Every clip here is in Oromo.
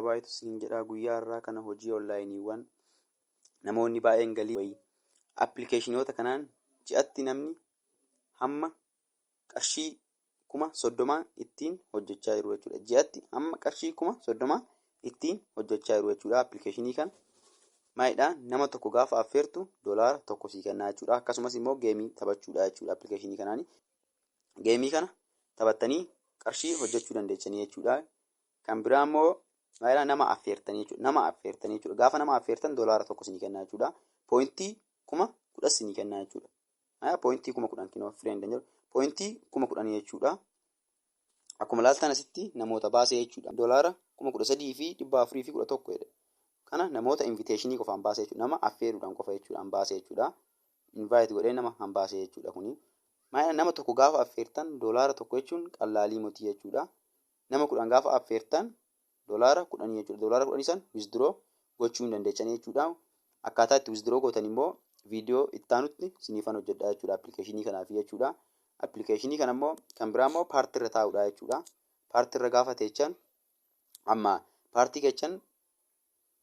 Baay'eetu siin jedhaa guyyaa irraa kana hojii onlaayiniiwwan namoonni baay'een galii wayii appilikeeshinoota kanaan ji'atti namni hamma qarshii 30,000 ittiin hojjechaa jiru jechuudha. Ji'atti hamma qarshii 30,000 ittiin hojjechaa jiru jechuudha. Appilikeeshinii kana maayidhaan nama tokko gaafa affeertu $1 sii kennaa jechuudha. Akkasumas immoo geemii taphachuudha jechuudha. Appilikeeshinii kanaan geemii kana taphattanii qarshii hojjechuu dandeessanii jechuudha. Kan biraa immoo maayidhaan nama affeertanii jechuudha. Gaafa nama affeertan $1 sii kennaa jechuudha. Poointii 10,000 sii kennaa jechuudha. Poointii 10,000 kinoo fireendin jedhu poointii 10,000 jechuudha. Akkuma ilaaltan asitti namoota baasee jechuudha. $13,411 jedha. Kana namoota inviteeshinii qofaan baasee jechuudha. Nama affeeruudhaan qofa jechuudhaan baasee jechuudha. Invaayit godhee nama hanbaasee jechuudha kuni. Maayidhaan nama tokko gaafa affeertan $1 jechuun qallaalii motii jechuudha. Nama 10 gaafa affeertan $10 jechuudha. $10 san withdraw gochuu hin dandeessanii jechuudha. Akkaataa itti withdraw gootan immoo viidiyoo itti aanutti siniifan hojjedha jechuudha. Appilikeeshinii kanaaf jechuudha. Appilikeeshinii kana immoo kan biraa immoo paartii irra taa'uudha jechuudha. Paartii irra gaafa teechan amma paartii kechan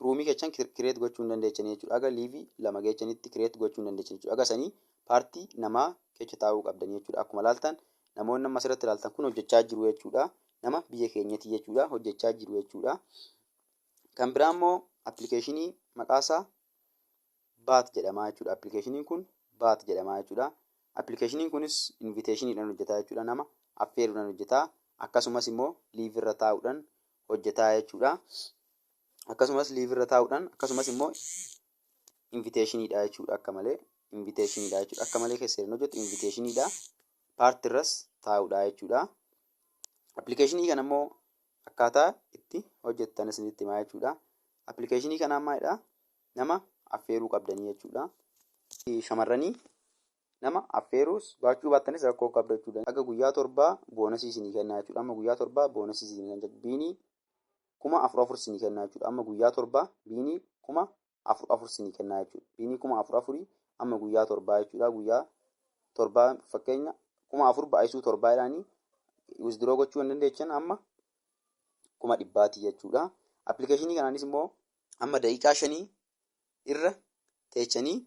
ruumii kechan kireet gochuu hin dandeessanii jechuudha. Aga liivii 2 geechanitti kireet gochuu hin dandeessanii jechuudha. Aga sanii paartii namaa kecha taa'uu qabdanii jechuudha. Akkuma ilaaltan namoonni amma asirratti ilaaltan kun hojjechaa jiru jechuudha. Nama biyya keenyatti jechuudha hojjechaa jiru jechuudha. Kan biraa immoo appilikeeshinii maqaasaa baat jedhama jechuudha. Appilikeeshiniin kun baat jedhama jechuudha. Appilikeeshiniin kunis inviteeshiniidhaan hojjetaa jechuudha. Nama affeeruudhaan hojjetaa. Akkasumas immoo liivirra taa'uudhaan hojjetaa jechuudha. Akkasumas liivirra taa'uudhaan akkasumas immoo inviteeshiniidha jechuudha. Akka malee inviteeshiniidha jechuudha. Akka malee keessatti hojjetu inviteeshiniidha. Paartiirras taa'uudha jechuudha. Appilikeeshinii kana immoo akkaataa itti hojjettan isinitti himaa jechuudha. Appilikeeshinii kana ammaadha nama affeeruu qabdanii jechuudha. Shamarranii nama affeeruus baachuu baattanis rakkoo qabda jechuudha. Aga guyyaa 7 boonasii isinii kennaa jechuudha. Amma guyyaa 7 boonasii isinii kennaa jechuudha. Biinii 4,400 isinii kennaa jechuudha. Amma guyyaa 7 biinii 4,400 isinii kennaa jechuudha. Biinii 4,400 amma guyyaa 7 jechuudha. Guyyaa 7 fakkeenya 4,000 baay'isuu 7 jedhanii withdraw gochuu hin dandeessan amma 1,100 jechuudha. Appilikeeshinii kanaanis immoo amma daqiiqaa 5 irra teechanii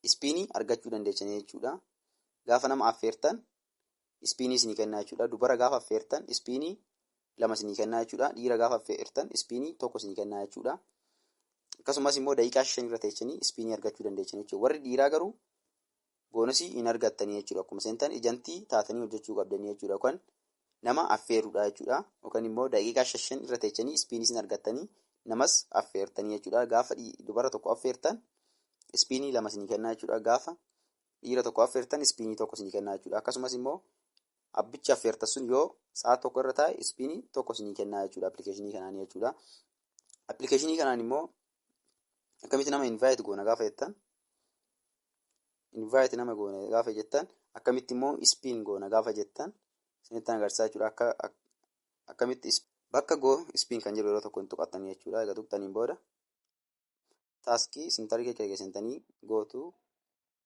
ispiinii argachuu dandeessanii jechuudha. Gaafa nama affeertan ispiinii isinii kennaa jechuudha. Dubara gaafa affeertan ispiinii 2 isinii kennaa jechuudha. Dhiira gaafa affeertan ispiinii 1 isinii kennaa jechuudha. Akkasumas immoo daqiiqaa 5 irra teechanii ispiinii argachuu dandeessanii jechuudha. Warri dhiiraa garuu boonasii hin argattanii jechuudha. Akkuma seentan ejantii taatanii hojjechuu qabdanii jechuudha. Yookaan nama affeeruudha jechuudha. Yookaan immoo daqiiqaa 5 irra teechanii ispiinii isin argattanii namas affeertanii jechuudha. Gaafa dubara tokko affeertan ispiinii 2 isinii kennaa jechuudha. Gaafa dhiira tokko affeertan ispiinii 1 isinii kennaa jechuudha. Akkasumas immoo abbichi affeertan sun yoo sa'a tokko irra taa'e ispiinii 1 isinii kennaa jechuudha. Appilikeeshinii kanaan jechuudha. Appilikeeshinii kanaan immoo akkamitti nama invaayit goona gaafa jettan invaayit nama goona gaafa jettan akkamitti immoo ispiin goona gaafa jettan isinitti agarsiisaa jechuudha. Akkamitti bakka ispiin kan jiru yeroo tokko hin tuqattanii jechuudha. Egaa tuqxaniin booda taaskii isin targee keessa seentanii gootu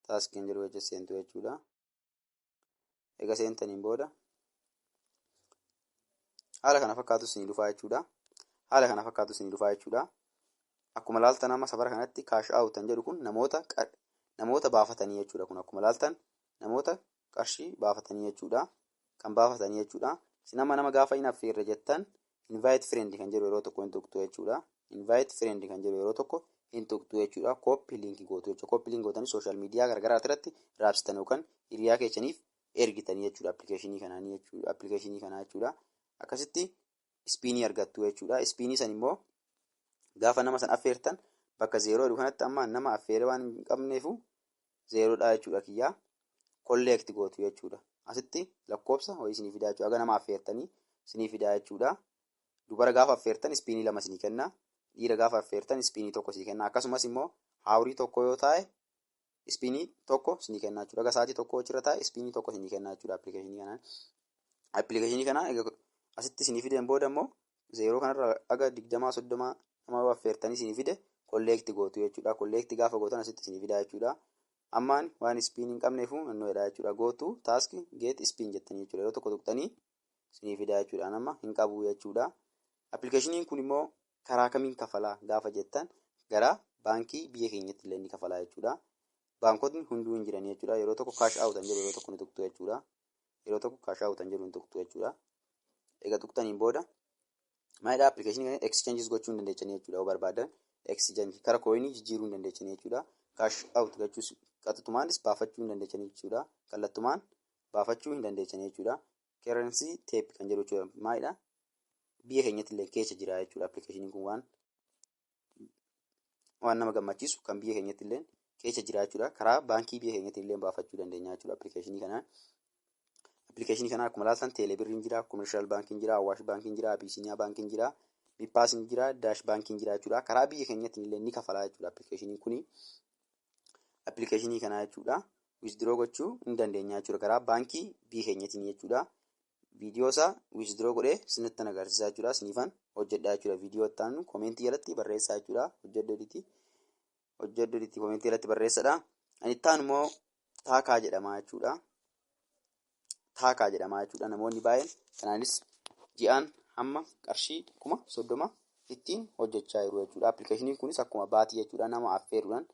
taaskii kan jiru wajjin seentu jechuudha. Egaa seentaniin booda haala kana fakkaatu isinii dhufaa jechuudha. Akkuma ilaaltan amma safara kanatti kaash aawutan jedhu kun namoota baafatanii jechuudha. Kun akkuma ilaaltan namoota qarshii baafatanii jechuudha. Kan baafatanii jechuudha. Isin amma nama gaafa hin affeerre jettan invite friend kan jedhu yeroo tokko hin tuqxu jechuudha. Invite friend kan jedhu yeroo tokko hin tuqxu jechuudha. Copy link gootu jechuudha. Copy link gootanii social media garagaraa irratti raabsitan yookaan hiriyaa keessaniif ergitanii jechuudha. Appilikeeshinii kanaa jechuudha. Akkasitti ispiinii argattu jechuudha. Ispiinii san immoo gaafa nama san affeertan bakka 0 jedhu kanatti amma nama affeere waan hin qabneefu 0dha jechuudha. Kiyyaa kolleekti gootu jechuudha. Asitti lakkoofsa ho'i isinii fidaa jechuudha. Aga nama affeertanii isinii fidaa jechuudha. Dubara gaafa affeertan ispiinii 2 isinii kenna. Dhiira gaafa affeertan ispiinii 1 isinii kenna. Akkasumas immoo haawurii tokko yoo taa'e ispiinii 1 isinii kenna jechuudha. Aga sa'aatii tokko achirra taa'e ispiinii 1 isinii kenna jechuudha. Appilikeeshinii kanaan asitti isinii fideen booda immoo 0 kanarra aga 20-30 nama affeertanii isinii fide kolleekti gootu jechuudha. Kolleekti gaafa gootan asitti isinii fidaa jechuudha. Ammaan waan ispiin hin qabneefu nannoo jedhaa jechuudha. Gootu taaskii geet ispiin jettanii jechuudha. Yeroo tokko tuqxanii isinii fidaa jechuudha. Nama hin qabu jechuudha. Appilikeeshiniin kun immoo karaa kamiin kafalaa gaafa jettan gara baankii biyya keenyatti illee ni kafalaa jechuudha. Baankotni hunduu hin jiran jechuudha. Yeroo tokko kaash aawutan jedhu yeroo tokko ni tuqxu jechuudha. Yeroo tokko kaash aawutan jedhu ni tuqxu jechuudha. Egaa tuqxaniin booda maalidhaa appilikeeshinii kana exchanges gochuu hin dandeechanii jechuudha. Yoo barbaadan exchange kara kooyinii jijjiiruu hin dandeechanii jechuudha. Kaash aawut gochuus qaxxutumaanis baafachuu hin dandeechanii jechuudha. Kallattumaan baafachuu hin dandeechanii jechuudha. Currency tape kan jedhu jechuudha. Maalidhaa biyya keenyatti illee keessa jira jechuudha. Appilikeeshiniin kun waan nama gammachiisu kan biyya keenyatti illee keessa jira jechuudha. Karaa baankii biyya keenyatti illee baafachuu dandeenya jechuudha appilikeeshinii kanaan. Appilikeeshinii kana akkuma ilaaltan teeleebirriin jira, koomershaal baankiin jira, awwaash baankiin jira, abisiiniyaa baankiin jira, bippaasiin jira, daash baankiin jira jechuudha. Karaa biyya keenyatti illee ni kafalaa jechuudha appilikeeshiniin kuni. Appilikeeshinii kana jechuudha withdraw gochuu hin dandeenya jechuudha. Karaa baankii biyya keenyatti jechuudha. Viidiyoo isaa withdraw godhee isinitti agarsiisaa jechuudha. Isiniifan hojjedhaa jechuudha. Viidiyoo itti aanu koomentii jalatti barreessaa jechuudha. Hojjedhuuti koomentii jalatti barreessadha. Ani itti aanu immoo taakaa jedhama jechuudha. Taakaa jedhama jechuudha. Namoonni baay'een kanaanis ji'aan hamma qarshii 30,000 ittiin hojjechaa jiru jechuudha. Appilikeeshiniin kunis akkuma baatii jechuudha. Nama affeeruudhaan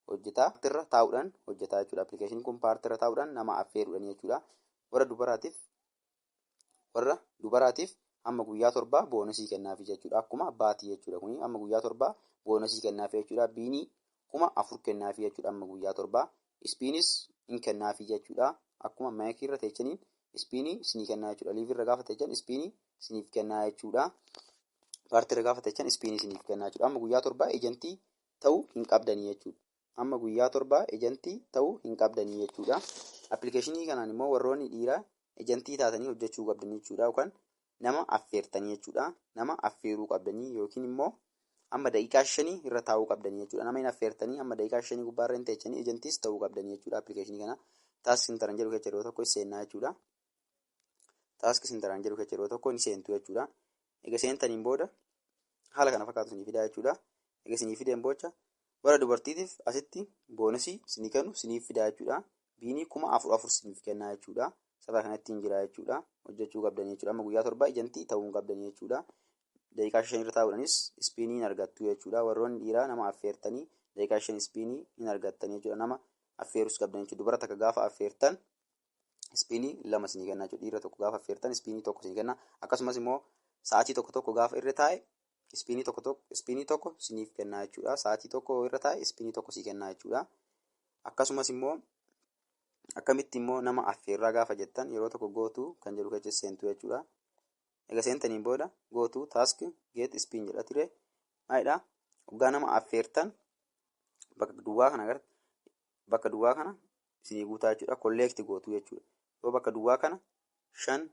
hojjetaa paartirra taa'uudhaan hojjetaa jechuudha. Appilikeeshiniin kun paartirra taa'uudhaan nama affeeruudhaan jechuudha. Warra dubaraatiif amma guyyaa 7 boonosii kennaafi jechuudha. Akkuma baatii jechuudha. Kuni amma guyyaa 7 boonosii kennaafi jechuudha. Biinii 4,000 kennaafi jechuudha. Amma guyyaa 7 ispiinis hin kennaafi jechuudha. Akkuma maayikii irra teechaniin ispiinii isinii kennaa jechuudha. Liivii irra gaafa teechan ispiinii isiniif kennaa jechuudha. Paartii irra gaafa teechan ispiinii isiniif kennaa jechuudha. Amma guyyaa 7 ejantii ta'uu hin qabdanii jechuudha. Amma guyyaa 7 ejantii ta'uu hin qabdanii jechuudha. Appilikeeshinii kanaan immoo warroonni dhiiraa ejantii taatanii hojjechuu qabdanii jechuudha. Yookaan nama affeertanii jechuudha. Nama affeeruu qabdanii yookiin immoo amma daqiiqaa 5 irra taa'uu qabdanii jechuudha. Nama hin affeertanii amma daqiiqaa 5 gubbaarra hin teechanii ejantiis ta'uu qabdanii jechuudha. Appilikeeshinii kana taaskii sintaran jedhu keessa yeroo tokko seenaa jechuudha. Taaskii sintaran jedhu keessa yeroo tokko ni seentu jechuudha. Egaa seentaniin booda haala kana fakkaatu isinii fidaa jechuudha. Egaa isinii fideen booda warra dubartiitiif asitti boonosii isinii kennu isiniif fidaa jechuudha. Biinii 4,000 isiniif kennaa jechuudha. Saba kanatti hin jira jechuudha. Hojjechuu qabdanii jechuudha. Amma guyyaa 7 ejantii ta'uu hin qabdanii jechuudha. Daqiiqaa 5 irra taa'uudhaanis ispiinii hin argattu jechuudha. Warroonni dhiiraa nama affeertanii daqiiqaa 5 ispiinii hin argattanii jechuudha. Nama affeerus qabdanii jechuudha. Dubara takka gaafa affeertan ispiinii 2 isinii kenna jechuudha. Dhiira tokko gaafa affeertan ispiinii 1 isinii kenna. Akkasumas immoo sa'aatii tokko gaafa irra taa'e ispiinii tokko isiniif kenna jechuudha. Sa'aatii tokko irra taa'e ispiinii 1 isii kenna jechuudha. Akkasumas immoo akkamitti immoo nama affeerraa gaafa jettan yeroo tokko gootuu kan jedhu keessa seentu jechuudha. Egaa seentaniin booda gootuu taask geet ispiin jedha ture. Maalidhaa waggaa nama affeertan bakka duwwaa kana isinii guutaa jechuudha. Kolleekti gootuu jechuudha. Yoo bakka duwwaa kana 5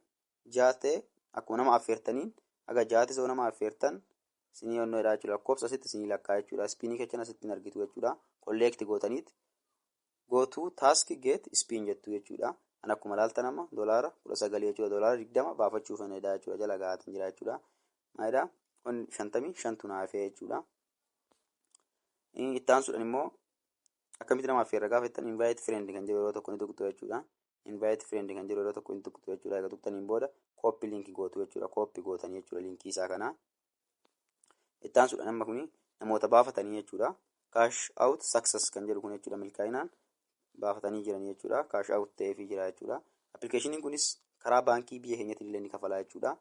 6 ta'e akkuma nama affeertaniin aga 6 ta'e nama affeertan isinii onnoo jedhaa jechuudha. Lakkoofsa asitti isinii lakkaa jechuudha. Ispiinii keessa asitti hin argitu jechuudha. Kolleekti gootaniit gootuu taask geet ispiin jettu jechuudha. Kan akkuma ilaaltan amma doolaara 19 jechuudha. Doolaara 20 baafachuuf hin jedhaa jechuudha. Jala gahaatan jira jechuudha. Maalidhaa 55 naafee jechuudha. Itti aansuudhaan immoo akkamitti nama affeerra gaafa jettan invite friend kan jedhu yeroo tokko ni tuqxu jechuudha. Invite friend kan jedhu yeroo tokko ni tuqxu jechuudha. Egaa tuqxaniin booda copy link gootu jechuudha. Copy gootanii jechuudha linkii isaa kana. Itti aansuudhaan amma kuni namoota baafatanii jechuudha. Cash out success kan jedhu kun jechuudha milkaa'inaan baafatanii jiran jechuudha. Cash out ta'eefii jira jechuudha. Appilikeeshiniin kunis karaa baankii biyya keenyatti illee ni kafalaa jechuudha.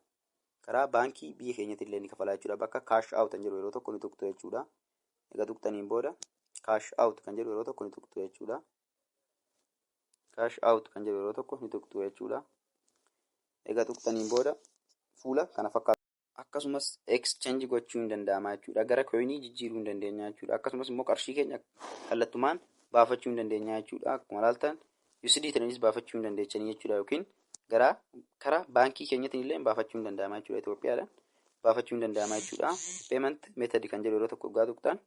Karaa baankii biyya keenyatti illee ni kafalaa jechuudha. Bakka cash out kan jedhu yeroo tokko ni tuqxu jechuudha. Egaa tuqxaniin booda cash out kan jedhu yeroo tokko ni tuqxu jechuudha. Cash out kan jedhu yeroo tokko ni tuqxu jechuudha. Egaa tuqxaniin booda fuula kana fakkaatu. Akkasumas exchange gochuu hin danda'ama jechuudha. Gara coinii jijjiiruu hin dandeenya jechuudha. Akkasumas immoo qarshii keenya kallattumaan baafachuu hin dandeenya jechuudha. Akkuma ilaaltan USD taniis baafachuu hin dandeechanii jechuudha. Yookiin karaa baankii keenyatiin illee baafachuu hin danda'ama jechuudha. Itoophiyaadhaan baafachuu hin danda'ama jechuudha. Payment method kan jedhu yeroo tokko waggaa tuqxan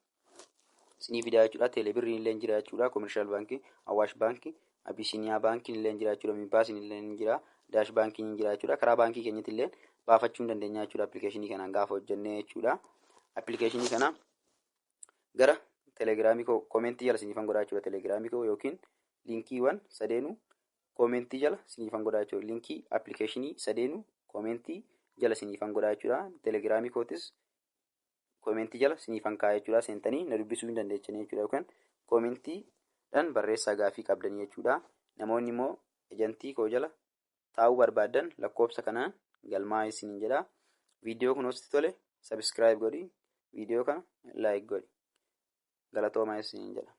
isinii fidaa jechuudha. Teeleebirriin illee jira jechuudha. Koomershaal baankii, Awwaash baankii, Abisiiniyaa baankiin illee jira jechuudha. Miipaasiin illee jira. Daash baankiin jira jechuudha. Karaa baankii keenyatti illee baafachuu hin dandeenya jechuudha. Appilikeeshinii kanaan gaafa hojjennee jechuudha. Appilikeeshinii kana gara telegiraamii koo koomentii jala isiniifan godhaa jechuudha. Telegiraamii koo yookiin linkiiwwan sadeenuu koomentii jala isiniifan godhaa jechuudha. Linkii appilikeeshinii sadeenuu koomentii jala siniifan godhaa jechuudha. Telegiraamii kootis koomentii jala siniifan kaa'aa jechuudha. Seentanii na dubbisuu hin dandeechanii jechuudha. Yookaan koomentiidhaan barreessaa gaafii qabdanii jechuudha. Namoonni immoo ejantii koo jala taa'uu barbaadan lakkoofsa kanaan galmaa'aa isiniin jedha. Viidiyoo kun hosti tole sabiskiraayib godhi. Viidiyoo kana laayik godhi. Galatoomaa isiniin jedha.